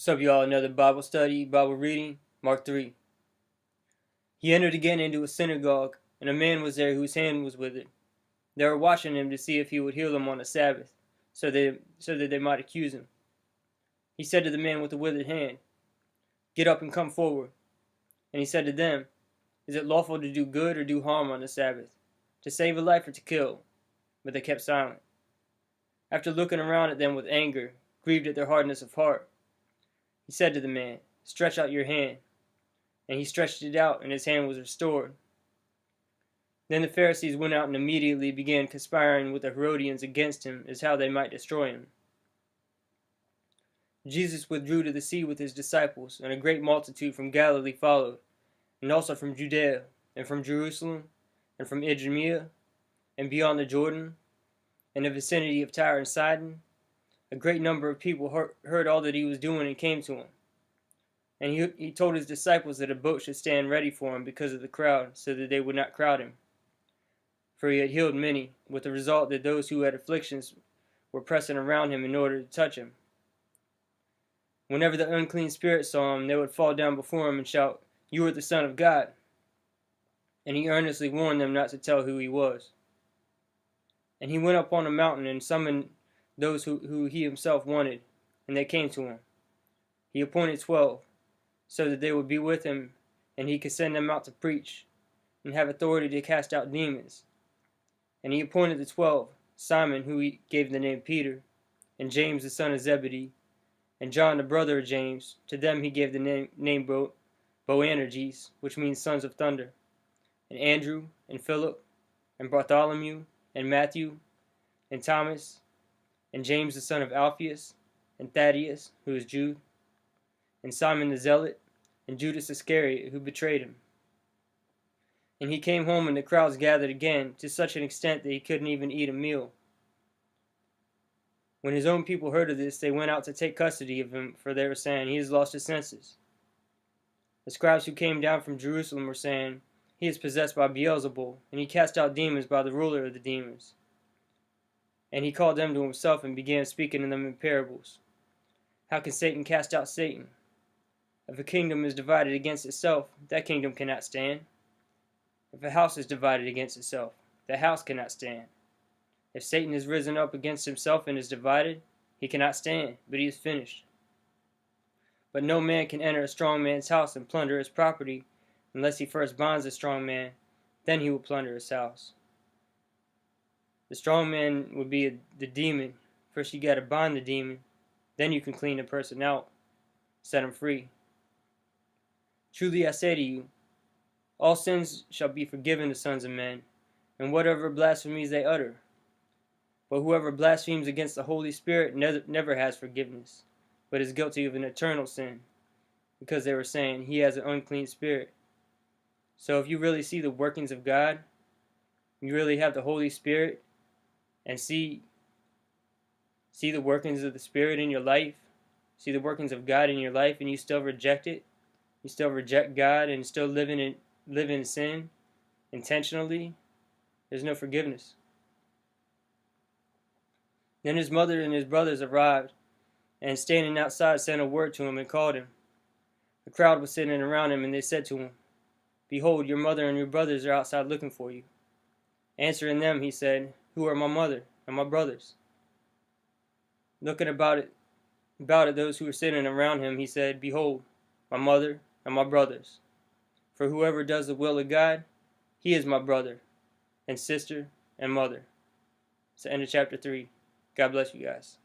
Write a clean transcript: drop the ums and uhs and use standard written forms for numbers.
What's up, y'all? Another Bible study, Bible reading, Mark 3. He entered again into a synagogue, and a man was there whose hand was withered. They were watching him to see if he would heal them on the Sabbath, so that they might accuse him. He said to the man with the withered hand, "Get up and come forward." And he said to them, "Is it lawful to do good or do harm on the Sabbath, to save a life or to kill?" But they kept silent. After looking around at them with anger, grieved at their hardness of heart, he said to the man, "Stretch out your hand." And he stretched it out, and his hand was restored. Then the Pharisees went out and immediately began conspiring with the Herodians against him, as how they might destroy him. Jesus withdrew to the sea with his disciples, and a great multitude from Galilee followed, and also from Judea, and from Jerusalem, and from Idumea, and beyond the Jordan, and the vicinity of Tyre and Sidon. A great number of people heard all that he was doing and came to him. And he told his disciples that a boat should stand ready for him because of the crowd, so that they would not crowd him. For he had healed many, with the result that those who had afflictions were pressing around him in order to touch him. Whenever the unclean spirits saw him, they would fall down before him and shout, "You are the Son of God." And he earnestly warned them not to tell who he was. And he went up on a mountain and summoned those who he himself wanted, and they came to him. He appointed 12, so that they would be with him, and he could send them out to preach, and have authority to cast out demons. And he appointed the 12, Simon, who he gave the name Peter, and James the son of Zebedee, and John the brother of James. To them he gave the name Boanerges, which means sons of thunder, and Andrew, and Philip, and Bartholomew, and Matthew, and Thomas, and James the son of Alphaeus, and Thaddeus, who is Jude, and Simon the Zealot, and Judas Iscariot, who betrayed him. And he came home, and the crowds gathered again, to such an extent that he couldn't even eat a meal. When his own people heard of this, they went out to take custody of him, for they were saying, "He has lost his senses." The scribes who came down from Jerusalem were saying, "He is possessed by Beelzebul, and he cast out demons by the ruler of the demons." And he called them to himself and began speaking to them in parables. "How can Satan cast out Satan? If a kingdom is divided against itself, that kingdom cannot stand. If a house is divided against itself, that house cannot stand. If Satan is risen up against himself and is divided, he cannot stand, but he is finished. But no man can enter a strong man's house and plunder his property, unless he first binds the strong man, then he will plunder his house." The strong man would be the demon. First you gotta bind the demon, then you can clean the person out, set him free. "Truly I say to you, all sins shall be forgiven the sons of men, and whatever blasphemies they utter. But whoever blasphemes against the Holy Spirit never has forgiveness, but is guilty of an eternal sin," because they were saying, "He has an unclean spirit." So if you really see the workings of God, you really have the Holy Spirit, and see the workings of the Spirit in your life, see the workings of God in your life, and you still reject it, you still reject God and still live in sin intentionally, there's no forgiveness. Then his mother and his brothers arrived, and standing outside sent a word to him and called him. The crowd was sitting around him, and they said to him, "Behold, your mother and your brothers are outside looking for you." Answering them, he said, "Who are my mother and my brothers?" Looking about at those who were sitting around him, he said, "Behold, my mother and my brothers. For whoever does the will of God, he is my brother and sister and mother." It's the end of chapter 3. God bless you guys.